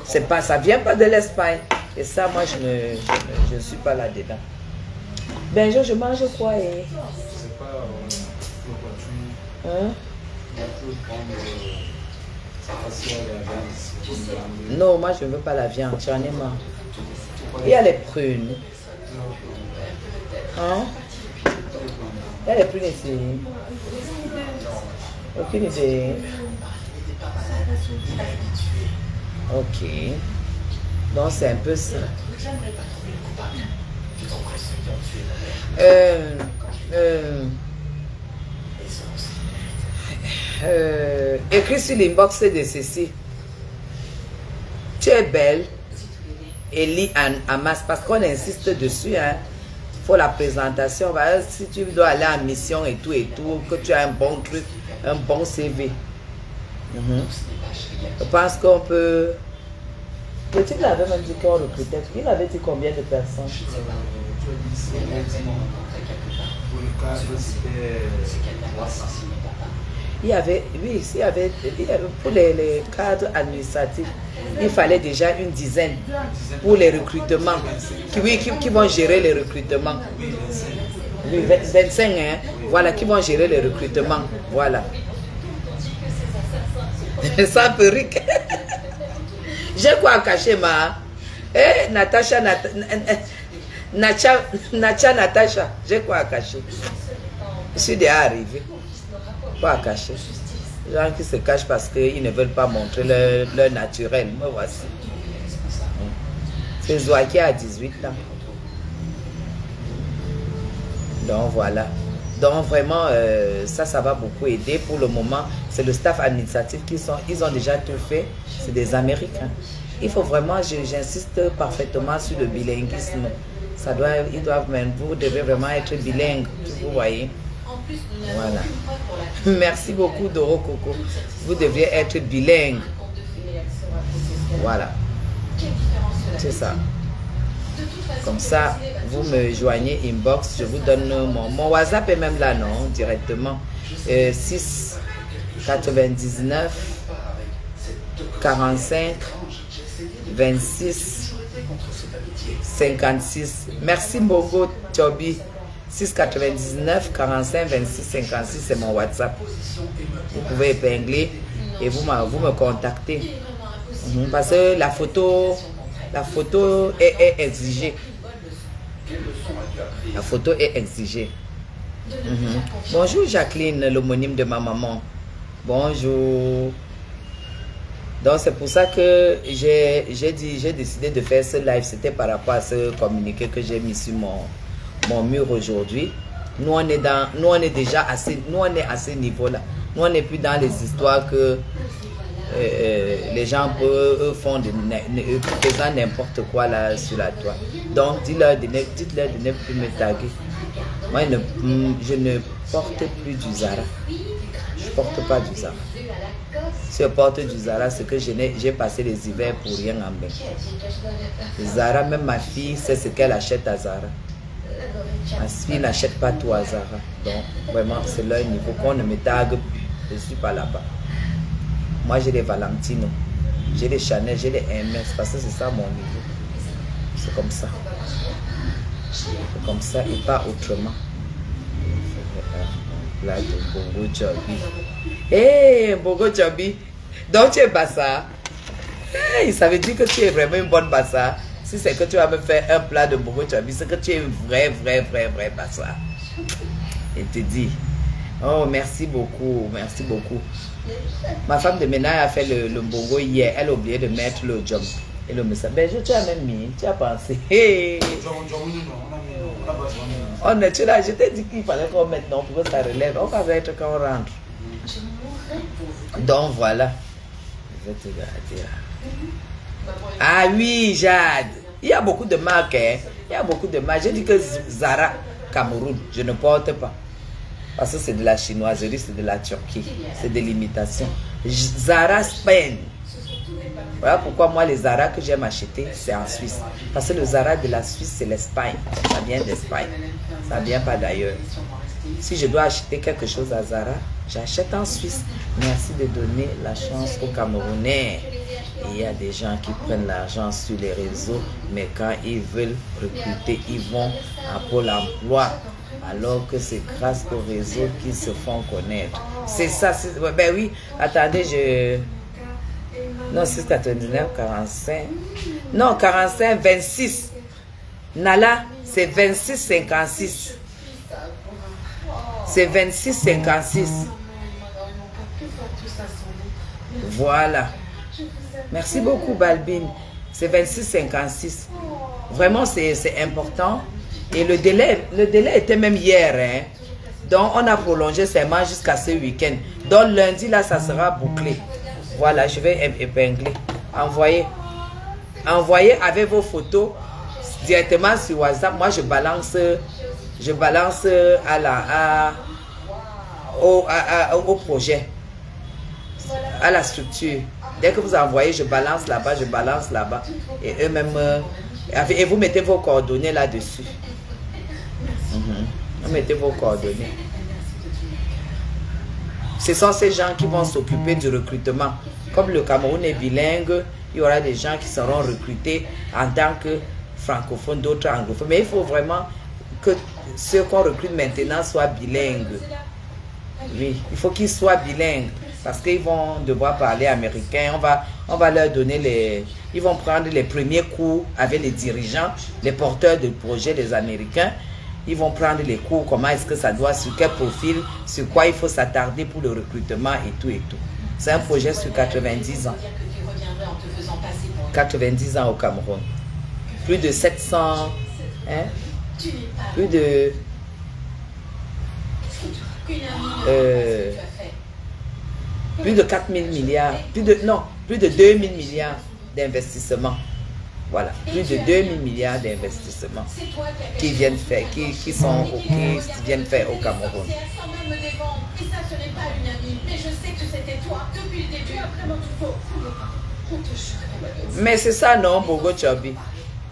Ça vient pas de l'Espagne. Et ça, moi, je ne suis pas là-dedans. Ben, je mange quoi et... Hein? Non, moi je ne veux pas la viande, j'en ai marre. Il y a les prunes. Hein? Il y a les prunes ici. Aucune idée. Ok. Donc c'est un peu ça. Écris sur l'inbox de ceci. Tu es belle et lis en masse parce qu'on insiste dessus. Hein. Faut la présentation. Bah, si tu dois aller en mission et tout, que tu as un bon truc, un bon CV. Je pense qu'on peut. Le type l'avait même dit qu'on recrutait. Il avait dit combien de personnes? Pour le cadre, c'était 300. Il y avait, oui, pour les cadres administratifs, il fallait déjà une dizaine pour les recrutements, qui vont gérer les recrutements. Oui, 25, hein, voilà, qui vont gérer les recrutements, voilà. Sans perruque. J'ai quoi à cacher, ma? Eh, Natacha, Natacha, j'ai quoi à cacher? Je suis déjà arrivé. Quoi à cacher? Les gens qui se cachent parce qu'ils ne veulent pas montrer leur naturel. Me voici. C'est Zoa qui a 18 ans. Donc voilà. Donc vraiment, ça va beaucoup aider. Pour le moment, c'est le staff administratif ils ont déjà tout fait. C'est des Américains. Il faut vraiment, j'insiste parfaitement sur le bilinguisme. Vous devez vraiment être bilingue, vous voyez. Voilà. Merci beaucoup, Doro Coco. Vous devriez être bilingue. Voilà. C'est ça. Comme ça, vous me joignez inbox. Je vous donne mon WhatsApp est même là, non? Directement. 6 99 45 26 56. Merci beaucoup, Chobi. 699 45 26 56, c'est mon WhatsApp. Vous pouvez épingler et vous me contactez. Parce que la photo est exigée. La photo est exigée. Bonjour Jacqueline, l'homonyme de ma maman. Bonjour. Donc c'est pour ça que j'ai décidé de faire ce live. C'était par rapport à ce communiqué que j'ai mis sur mon mur aujourd'hui. Nous on est déjà assez, nous on est à ce niveau là. Nous on n'est plus dans les histoires que les gens font faisant n'importe quoi là sur la toile. Donc dites-leur de ne plus me taguer. Moi je ne porte plus du Zara. Je porte pas du Zara. Si je porte du Zara, c'est que j'ai passé les hivers pour rien en main. Zara, même ma fille sait ce qu'elle achète à Zara. Ma fille n'achète pas tout à Zara. Donc, vraiment, c'est leur niveau. Qu'on ne me tague plus. Je ne suis pas là-bas. Moi, j'ai les Valentino. J'ai les Chanel, j'ai les MS. Parce que c'est ça mon niveau. C'est comme ça. C'est comme ça et pas autrement. Là, de Bongo Chobi. Hé, Bongo Chobi. Donc, tu es Bassa. Hey, ça veut dire que tu es vraiment une bonne Bassa. Si c'est que tu vas me faire un plat de bongo chobi, c'est que tu es vrai Bassoir. Et te dit, oh, merci beaucoup, merci beaucoup. Ma femme de ménage a fait le bongo hier. Elle a oublié de mettre le jump. Et le message, ben, tu as même mis, tu as pensé. Hey. On est là, je t'ai dit qu'il fallait qu'on mette non pour que ça relève. On va être quand on rentre. Donc voilà. Je vais te garder. Ah oui, Jade. Il y a beaucoup de marques. Hein? Il y a beaucoup de marques. J'ai dit que Zara, Cameroun, je ne porte pas. Parce que c'est de la chinoiserie, c'est de la Turquie. C'est de l'imitation. Zara Spain. Voilà pourquoi moi les Zara que j'aime acheter, c'est en Suisse. Parce que le Zara de la Suisse, c'est l'Espagne. Ça vient d'Espagne. Ça ne vient pas d'ailleurs. Si je dois acheter quelque chose à Zara, j'achète en Suisse. Merci de donner la chance aux Camerounais. Et il y a des gens qui prennent l'argent sur les réseaux, mais quand ils veulent recruter, ils vont à Pôle emploi. Alors que c'est grâce au réseau qu'ils se font connaître. C'est ça. Ben oui, attendez, je... Non, 6,99, 45. Non, 45, 26. Nala, c'est 26,56. C'est 26,56. Voilà. Merci beaucoup, Balbine. C'est 26,56. Vraiment, c'est important. Et le délai était même hier. Hein? Donc, on a prolongé seulement jusqu'à ce week-end. Donc, lundi, là, ça sera bouclé. Voilà, je vais épingler. Envoyez avec vos photos directement sur WhatsApp. Moi, je balance au projet, à la structure. Dès que vous envoyez, je balance là-bas. Et eux-mêmes, et vous mettez vos coordonnées là-dessus. Vous mettez vos coordonnées. Ce sont ces gens qui vont s'occuper du recrutement. Comme le Cameroun est bilingue, il y aura des gens qui seront recrutés en tant que francophones, d'autres anglophones. Mais il faut vraiment que ceux qu'on recrute maintenant soient bilingues. Oui, il faut qu'ils soient bilingues. Parce qu'ils vont devoir parler américain. On va leur donner ils vont prendre les premiers cours avec les dirigeants, les porteurs de projets des Américains. Ils vont prendre les cours, comment est-ce que ça doit, sur quel profil, sur quoi il faut s'attarder pour le recrutement et tout et tout. C'est un projet sur 90 ans. 90 ans au Cameroun. Plus de 700, hein? Plus de 4 000 milliards, plus de 2 000 milliards d'investissements. Voilà, plus de 2 000 milliards d'investissements qui viennent faire, qui viennent faire au Cameroun. Mais c'est ça, non, Bogo Chobi.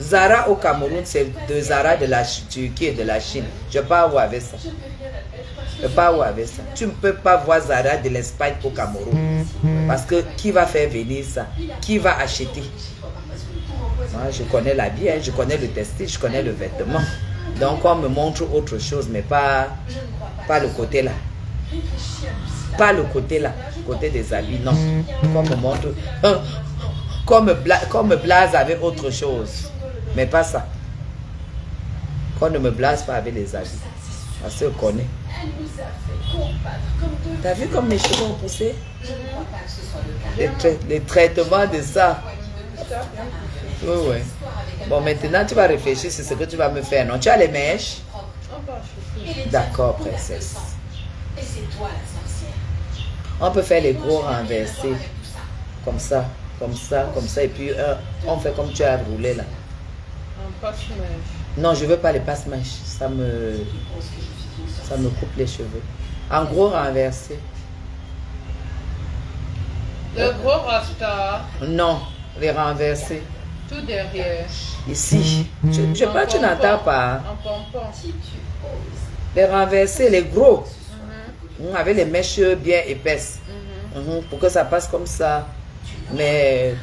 Zara au Cameroun, c'est de Zara de la Turquie et de la Chine. Je ne peux pas voir avec ça. Tu ne peux pas voir Zara de l'Espagne au Cameroun. Parce que qui va faire venir ça? Qui va acheter? Moi, je connais l'habit, je connais le textile, je connais le vêtement. Donc, on me montre autre chose, mais pas le côté là. Pas le côté là, côté des habits, non. Qu'on me montre, qu'on me blase avec autre chose, mais pas ça. Qu'on ne me blase pas avec les habits. Parce qu'on connaît. T'as vu comme mes cheveux ont poussé? Les traitements de ça. Oui. Bon, maintenant, tu vas réfléchir sur ce que tu vas me faire, non? Tu as les mèches? D'accord, princesse. On peut faire les gros renversés. Comme ça. Et puis, on fait comme tu as roulé là. Non, je ne veux pas les passe-mèches. Ça me coupe les cheveux. En gros renversé. Le gros rasta. Non, les renversés. Tout derrière. Ici. Je crois que tu n'entends pas. Un pompon. Les renversés, les gros. Avec les mèches bien épaisses. Pour que ça passe comme ça. Mais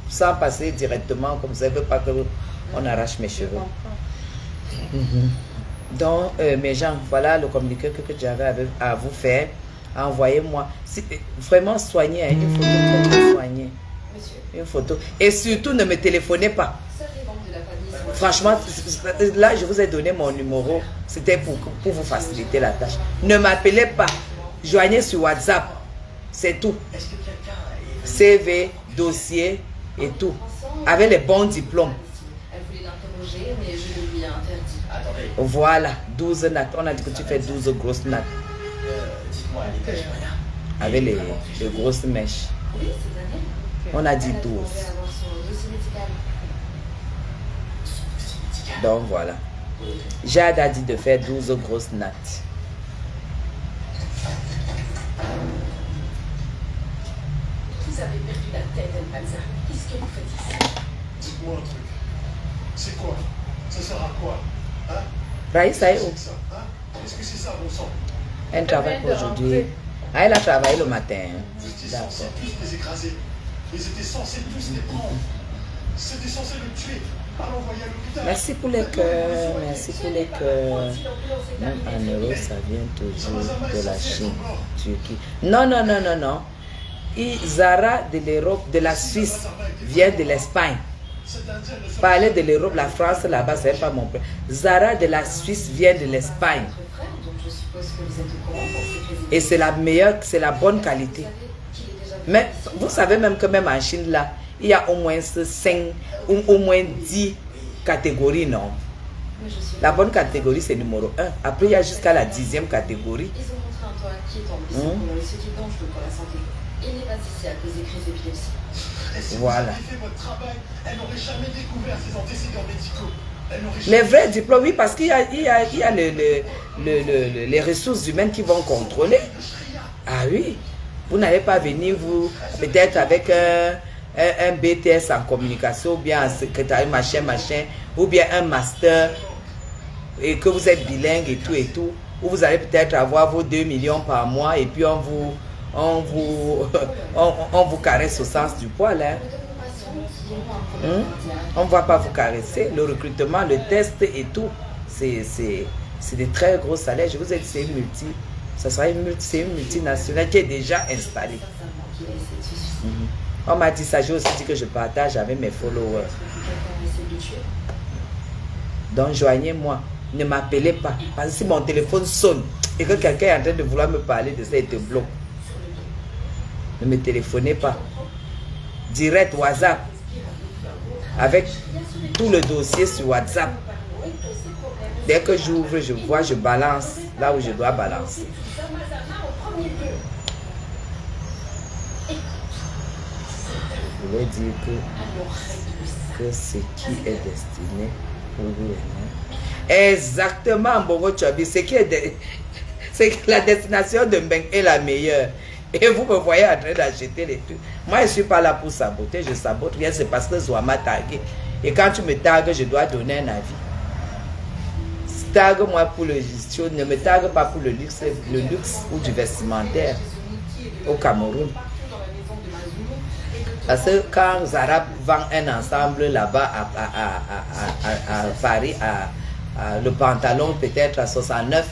sans passer directement comme ça. Je ne veux pas qu'on arrache mes cheveux. Donc, mes gens, voilà le communiqué que j'avais à vous faire. Envoyez-moi. Vraiment soignez, une photo comme vous soignez. Une photo. Et surtout, ne me téléphonez pas. Franchement, là, je vous ai donné mon numéro. C'était pour vous faciliter la tâche. Ne m'appelez pas. Joignez sur WhatsApp. C'est tout. CV, dossier et tout. Avec les bons diplômes. Elle voulait l'interroger, mais je le lui ai interdit. Attendez, Voilà, 12 nattes. On a dit que tu fais 12 grosses nattes. dites-moi, les gars, Avec les grosses mèches. Oui, cette année. On a dit Elle a 12. demandé à avoir son dossier médical. Donc voilà. Jade a dit de faire 12 grosses nattes. Vous avez perdu la tête, El Balza. Qu'est-ce que vous faites ici? Dites-moi un truc. C'est quoi? Ça sert à quoi? Hein? Raïssa est où? C'est ça, hein? Est-ce que c'est ça, bon sang? Elle travaille pour aujourd'hui. Ah, elle a travaillé le matin. Vous étiez D'accord. censés tous les écraser. Ils étaient censés tous les prendre. C'était censé le tuer. À l'envoyer à l'hôpital. Merci pour les cœurs. Merci pour les cœurs. Même en euros, ça vient toujours de la Chine, Turquie. Non, non, non, non, non. Et Zara de l'Europe, de la Suisse, vient de l'Espagne. Parler de l'Europe, la France, là-bas, c'est pas mon problème. Zara de la Suisse vient de l'Espagne. Votre frère, donc je suppose que vous êtes au courant pour sécuriser. Et c'est la meilleure, c'est la bonne qualité. Mais vous savez même que même en Chine, là, il y a au moins 5, ou au moins 10 catégories, non? Mais je suis... La bonne catégorie, c'est numéro 1. Après, il y a jusqu'à la 10e catégorie. Ils ont montré un temps inquiétant, mais c'est pour ce qui est dangereux pour la santé. Il n'est pas ici à cause des crises d'épilepsie. Et si Voilà. vous aviez fait votre travail, elle n'aurait jamais découvert ses antécédents médicaux. Elle n'aurait Les jamais... vrais diplômes, oui, parce qu'il y a les ressources humaines qui vont contrôler. Ah oui. Vous n'allez pas venir, vous, peut-être avec un BTS en communication, ou bien un secrétariat, machin, ou bien un master, et que vous êtes bilingue et tout, ou vous allez peut-être avoir vos 2 millions par mois, et puis on vous caresse au sens du poil. Hein. On ne va pas vous caresser. Le recrutement, le test et tout, c'est des très gros salaires. Je vous ai dit, c'est une multinationale qui est déjà installée. On m'a dit ça, j'ai aussi dit que je partage avec mes followers. Donc joignez-moi, ne m'appelez pas. Parce que si mon téléphone sonne et que quelqu'un est en train de vouloir me parler de ça, il te bloque. Ne me téléphonez pas. Direct WhatsApp. Avec tout le dossier sur WhatsApp. Dès que j'ouvre, je vois, je balance là où je dois balancer. Je voulais dire que ce qui est destiné pour vous. Exactement, Bongo Chobi. C'est que la destination de Mbeng est la meilleure. Et vous me voyez en train d'acheter les trucs. Moi, je ne suis pas là pour saboter. Je sabote rien. C'est parce que Zoua m'a tagué. Et quand tu me tagues, je dois donner un avis. Tague-moi pour le gestion. Ne me tague pas pour le luxe ou du vestimentaire au Cameroun. Parce que quand Zara vend un ensemble là-bas à Paris, le pantalon peut-être à 69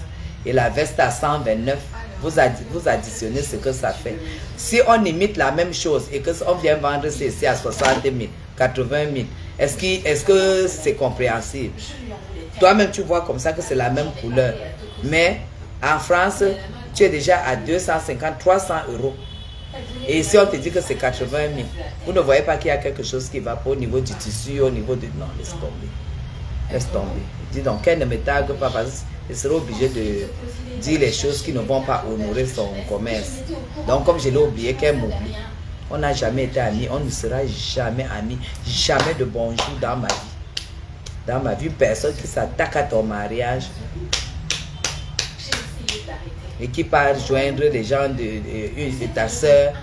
et la veste à 129, vous additionnez ce que ça fait. Si on imite la même chose et qu'on vient vendre ceci à 60 000, 80 000, est-ce que c'est compréhensible? Toi-même, tu vois comme ça que c'est la même couleur. Mais en France, tu es déjà à 250, 300 euros. Et ici, on te dit que c'est 80 000. Vous ne voyez pas qu'il y a quelque chose qui va pas au niveau du tissu, au niveau de... Non, laisse tomber. Laisse tomber. Dis donc, qu'elle ne me tague pas parce qu'elle sera obligée de dire les choses qui ne vont pas honorer son commerce. Donc, comme je l'ai oublié, qu'elle m'oublie. On n'a jamais été amis, on ne sera jamais amis. Jamais de bonjour dans ma vie. Dans ma vie, une personne qui s'attaque à ton mariage et qui part joindre les gens de ta soeur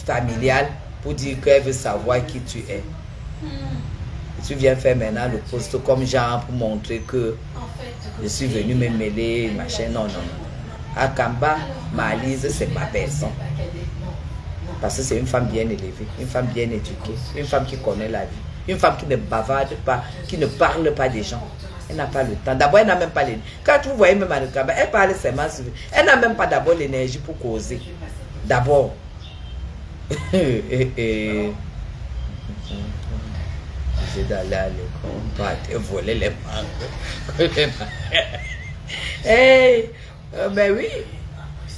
familiale pour dire qu'elle veut savoir qui tu es. Et tu viens faire maintenant le poste comme genre pour montrer que je suis venu me mêler, machin. Non, non, non. Akamba, Malise, c'est ma personne. Parce que c'est une femme bien élevée, une femme bien éduquée, une femme qui connaît la vie. Une femme qui ne bavarde pas, qui ne parle pas des gens. Elle n'a pas le temps. D'abord, elle n'a même pas l'énergie. Quand vous voyez même Akamba, elle parle seulement. Elle n'a même pas d'abord l'énergie pour causer. D'abord. obligé d'aller à l'école. On doit te voler les mangues. Hey, mais oui.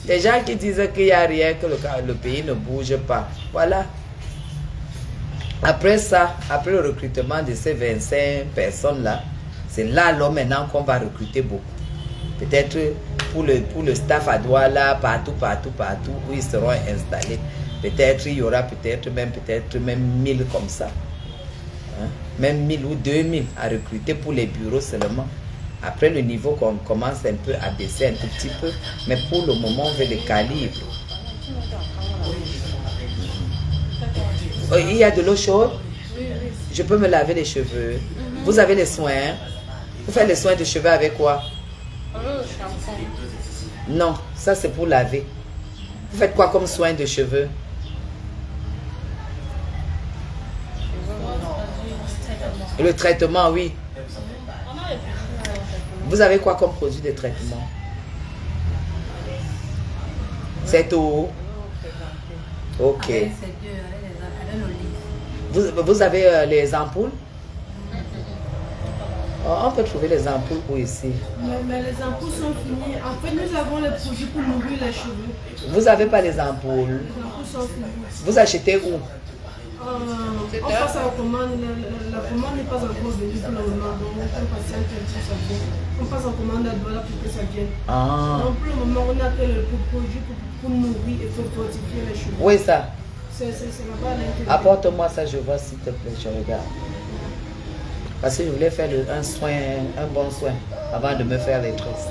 Les gens qui disent qu'il n'y a rien, que le pays ne bouge pas. Voilà. Après ça, après le recrutement de ces 25 personnes-là, c'est là maintenant qu'on va recruter beaucoup. Peut-être pour le staff à Douala, partout, où ils seront installés. Peut-être il y aura peut-être même 1000 comme ça. Hein? Même 1000 ou 2000 à recruter pour les bureaux seulement. Après le niveau qu'on commence un peu à baisser un tout petit peu. Mais pour le moment, on veut le calibre. Il y a de l'eau chaude? Je peux me laver les cheveux. Vous avez les soins? Vous faites les soins de cheveux avec quoi? Non, ça c'est pour laver. Vous faites quoi comme soin de cheveux? Le traitement, oui. Vous avez quoi comme produit de traitement? C'est tout. Ok. Vous avez les ampoules? Oh, on peut trouver les ampoules où ici? Mais les ampoules sont finies. En fait, nous avons les produits pour nourrir les cheveux. Vous n'avez pas les ampoules? Les ampoules sont finies. Vous achetez où? On passe à la commande. La commande n'est pas encore venue pour le moment. Donc, on patiente un peu, ça vient. On passe en commande à Douala pour que ça vienne. Ah. Donc, pour le moment, on a que le produit pour nourrir et pour fortifier les cheveux. Où est ça? C'est là-bas à l'intérieur. Apporte-moi ça, je vois s'il te plaît, je regarde. Parce que je voulais faire un bon soin avant de me faire les tresses.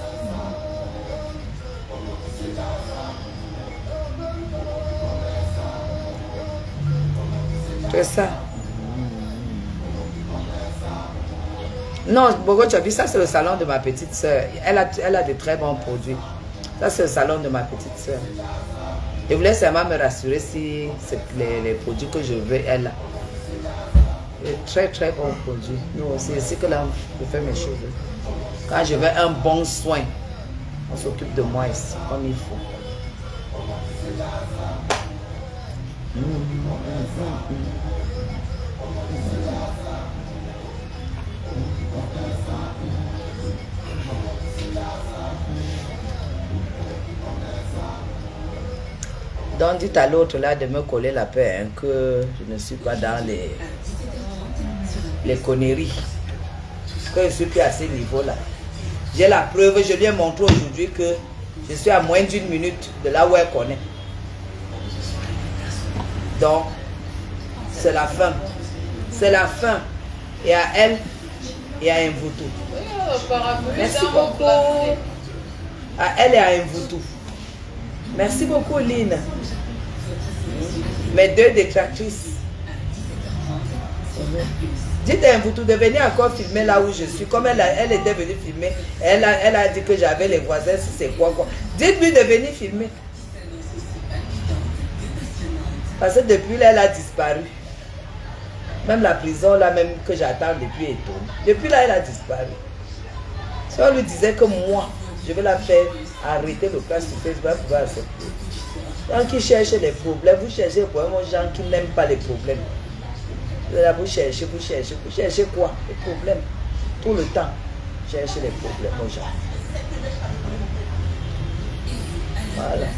C'est ça. Non, Bogo, tu as vu, ça c'est le salon de ma petite soeur. Elle a de très bons produits. Ça c'est le salon de ma petite soeur. Je voulais seulement me rassurer si les produits que je veux, elle a. Très très bons produits. Nous aussi, c'est que là, je fais mes cheveux. Quand je veux un bon soin, on s'occupe de moi ici, comme il faut. Donc dites à l'autre là de me coller la paix, hein, que je ne suis pas dans les conneries, que je suis plus à ces niveaux-là. J'ai la preuve, je lui ai montré aujourd'hui que je suis à moins d'1 minute de là où elle connaît. Donc, c'est la fin. C'est la fin. Et à elle, et à Mvutu. Merci beaucoup. À elle et à Mvutu. Merci beaucoup, Lynn. Mes 2 détractrices. Dites à Mvutu de venir encore filmer là où je suis. Comme elle était venue filmer, elle a dit que j'avais les voisins, si c'est quoi. Dites-lui de venir filmer. Parce que depuis là, elle a disparu. Même la prison là, même que j'attends depuis est tombée. Depuis là, elle a disparu. Si on lui disait que moi, je vais la faire arrêter le cas sur Facebook, elle pouvait accepter. Donc, qui cherchent les problèmes, vous cherchez pour les gens qui n'aiment pas les problèmes. Là, vous cherchez quoi? Les problèmes. Tout le temps, cherchez les problèmes aux gens. Voilà.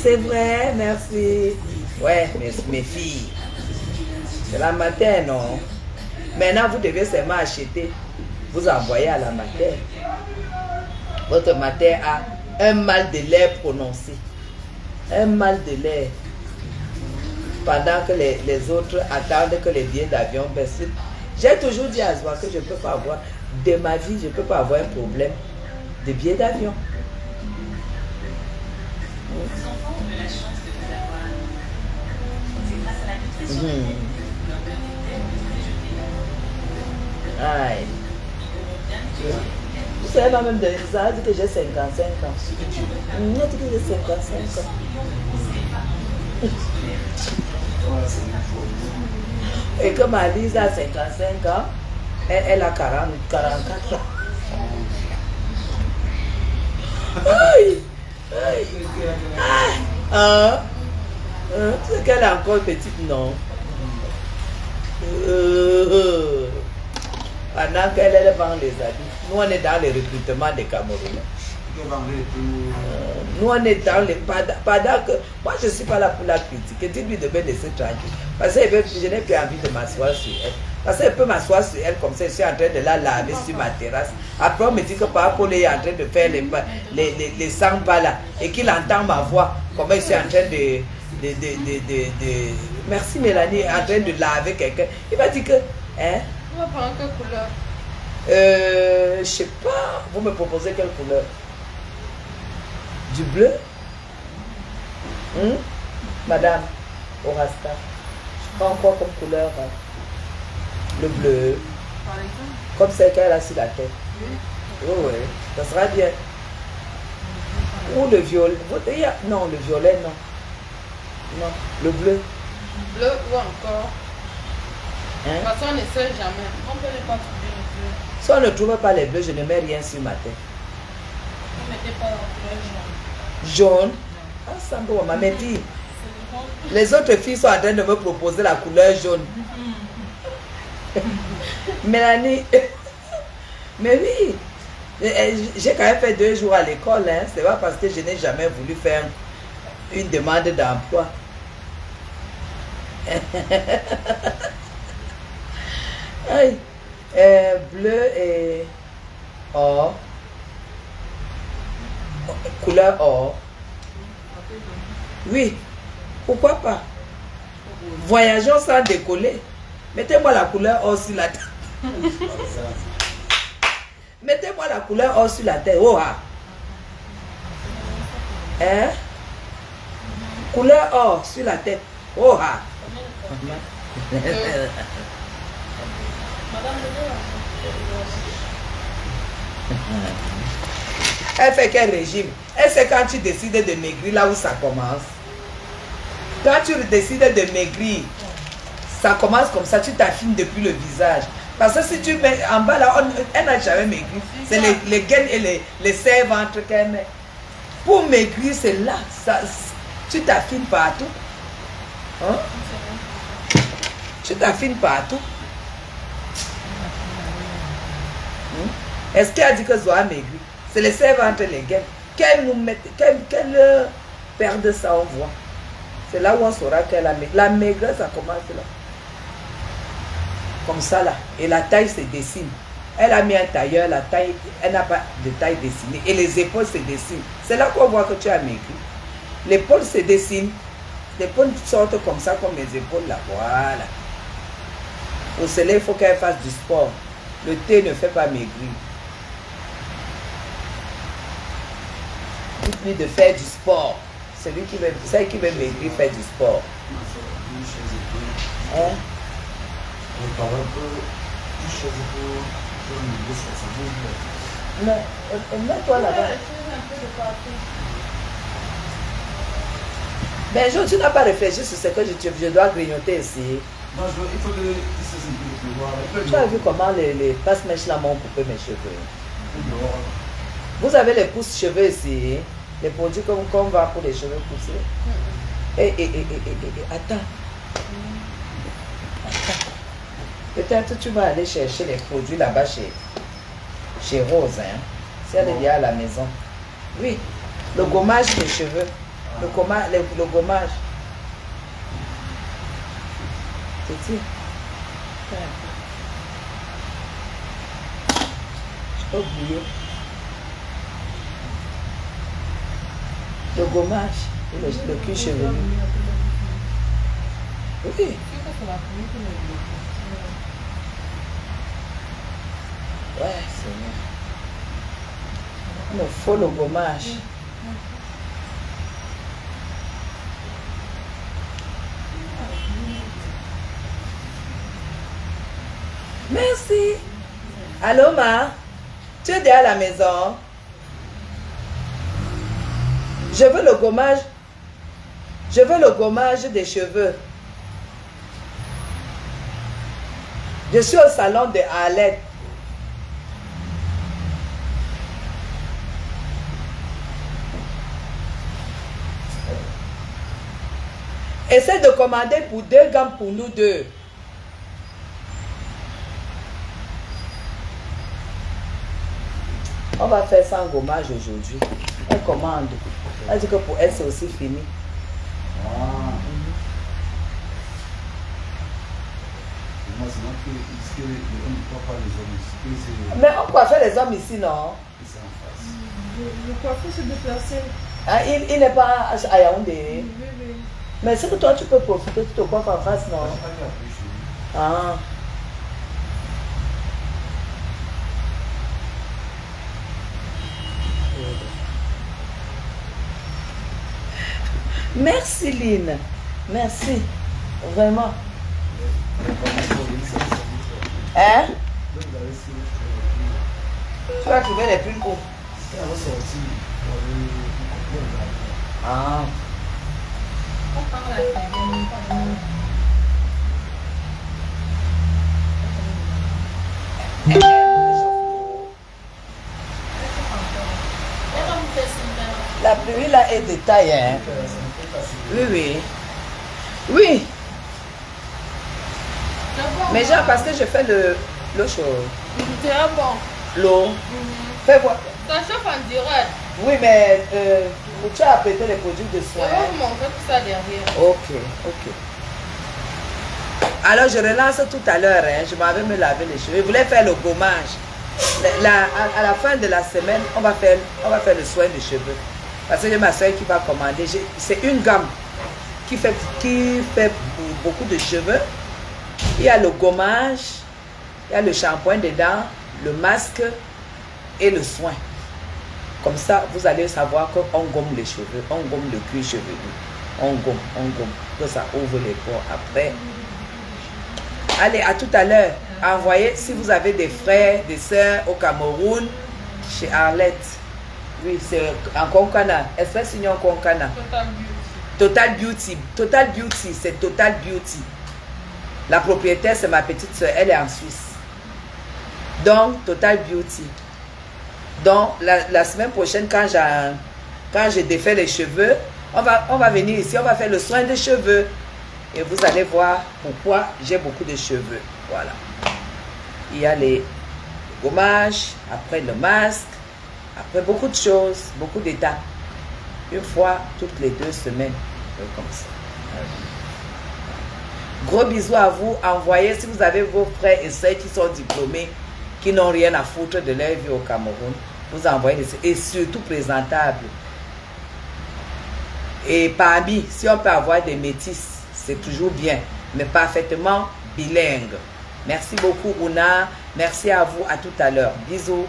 C'est vrai, merci. Ouais, mes filles. C'est la matin, non? Maintenant, vous devez seulement acheter. Vous envoyez à la mater. Votre mater a un mal de l'air prononcé. Un mal de l'air. Pendant que les autres attendent que les billets d'avion baissent. J'ai toujours dit à Zoua que je ne peux pas avoir, de ma vie, je ne peux pas avoir un problème de billets d'avion. Aïe. Vous savez pas même de ça, dit que j'ai 55 ans. Elle dit que j'ai 55 ans. Et que ma Lise a 55 ans, elle a 44 ans. Aïe. Aïe. Aïe. Tu sais qu'elle est encore petite, non? Pendant qu'elle vend les habits, nous on est dans le recrutement des Camerounais. Nous on est dans les... Pendant que... Moi je ne suis pas là pour la critiquer. Dites-lui de me laisser tranquille. Parce que je n'ai plus envie de m'asseoir sur elle. Parce qu'elle peut m'asseoir sur elle comme ça. Je suis en train de la laver sur ma terrasse. Après on me dit que par Paul est en train de faire les 100 pas là. Et qu'il entend ma voix. Comment je suis en train de... Merci Mélanie, en train de laver quelqu'un. Il m'a dit que... Hein? On va prendre quelle couleur? Je sais pas. Vous me proposez quelle couleur? Du bleu? Madame Orasta. Je prends quoi comme couleur? Le bleu. Par exemple? Comme celle qu'elle a sur la tête. Oui, oui. Ça sera bien. Ou le violet. Non, le violet, non. Non, le bleu. Bleu ou encore? Hein? De toute façon, on ne sait jamais. On peut ne pas trouver le bleu. Si on ne trouve pas les bleus, je ne mets rien sur ma tête. Ne mettez pas la couleur jaune. Jaune? Ah, ça m'a dit. Les autres filles sont en train de me proposer la couleur jaune. Mélanie, mais oui, j'ai quand même fait 2 jours à l'école, hein. C'est pas parce que je n'ai jamais voulu faire une demande d'emploi. Bleu et or. Couleur or. Oui, pourquoi pas? Voyageons sans décoller. Mettez-moi la couleur or sur la tête. Mettez-moi la couleur or sur la tête. Oh, ah. Hein? Couleur or sur la tête. Oh, ah. Elle fait quel régime? Elle sait quand tu décides de maigrir là où ça commence. Quand tu décides de maigrir, ça commence comme ça, tu t'affines depuis le visage. Parce que si tu mets en bas là, elle n'a jamais maigri. C'est les gaines et les serres ventre qu'elle met. Pour maigrir, c'est là. Ça, tu t'affines partout. Hein? Tu t'affines partout. Est-ce qu'elle a dit que Zoa maigri? C'est les serres ventre et les gaines. Qu'elle nous mette, qu'elle perde ça, on voit. C'est là où on saura qu'elle a maigri. La maigreur, ça commence là. Comme ça là. Et la taille se dessine. Elle a mis un tailleur, la taille, elle n'a pas de taille dessinée. Et les épaules se dessinent. C'est là qu'on voit que tu as maigri. L'épaule se dessine. L'épaule sortent comme ça, comme les épaules là. Voilà. Pour cela, il faut qu'elle fasse du sport. Le thé ne fait pas maigrir. Dites-lui de faire du sport. Celui qui veut maigrir fait du sport. Hein? Mets-toi là-bas. Ben, tu n'as pas réfléchi sur ce que je dois grignoter ici. Non, il faut que Tu as vu comment les passe-mèches là m'ont coupé mes cheveux? Vous avez les pousse-cheveux ici, les produits qu'on vend pour les cheveux poussés. Attends. Peut-être tu vas aller chercher les produits là-bas chez Rose, hein, si elle est bien à la maison. Oui, le gommage des cheveux. Le gommage. C'est dit. Je peux oublier. Le gommage, le cuir chevelu. Oui. Ouais, c'est bien. Il me faut le gommage. Merci. Allô, ma? Tu es déjà à la maison? Je veux le gommage. Je veux le gommage des cheveux. Je suis au salon de Arlette. Essaie de commander pour 2 gammes pour nous deux. On va faire sans gommage aujourd'hui. Elle commande. Elle dit que pour elle, c'est aussi fini. Ah. Moi, c'est moi qui dis que on ne croit pas les hommes ici. Mais on coiffe les hommes ici, non? C'est en face. Le coiffeur s'est déplacé. Ah, il n'est pas à Yaoundé. Oui, oui. Mais c'est que toi, tu peux profiter, tu te coiffes en face, non? Je pas qu'il a pris chez lui. Ah. Merci, Lynn. Merci. Vraiment. Hein? Tu vas trouver les pulls où? Ah. On parle à la La pluie là est de taille, hein? Oui, oui. Oui. Mais genre parce que je fais l'eau chaude. C'est bon. L'eau. Fais voir. Ça chauffe en direct. Oui, mais tu as apprêté les produits de Je soins. vais vous montrer tout ça derrière. Ok, ok. Alors je relance tout à l'heure, hein. Je m'en vais me laver les cheveux. Je voulais faire le gommage. À la fin de la semaine, on va faire le soin des cheveux. Parce que j'ai ma soeur qui va commander. C'est une gamme qui fait beaucoup de cheveux. Il y a le gommage, il y a le shampoing dedans, le masque et le soin. Comme ça, vous allez savoir qu'on gomme les cheveux, on gomme le cuir chevelu. On gomme. Que ça ouvre les pores après. Allez, à tout à l'heure. Envoyez, si vous avez des frères, des sœurs au Cameroun, chez Arlette. Oui, c'est en Konkana. Espèce Union Konkana. Total Beauty. Total Beauty, c'est Total Beauty. La propriétaire, c'est ma petite soeur. Elle est en Suisse. Donc, Total Beauty. Donc, la semaine prochaine, quand je défais les cheveux, on va venir ici, on va faire le soin des cheveux. Et vous allez voir pourquoi j'ai beaucoup de cheveux. Voilà. Il y a les gommages, après le masque, après beaucoup de choses, beaucoup d'étapes. Une fois toutes les 2 semaines. Comme ça. Gros bisous à vous. Envoyez si vous avez vos frères et sœurs qui sont diplômés, qui n'ont rien à foutre de leur vie au Cameroun. Vous envoyez des... Et surtout présentables. Et parmi, si on peut avoir des métis, c'est toujours bien, mais parfaitement bilingue. Merci beaucoup, Ouna. Merci à vous. À tout à l'heure. Bisous.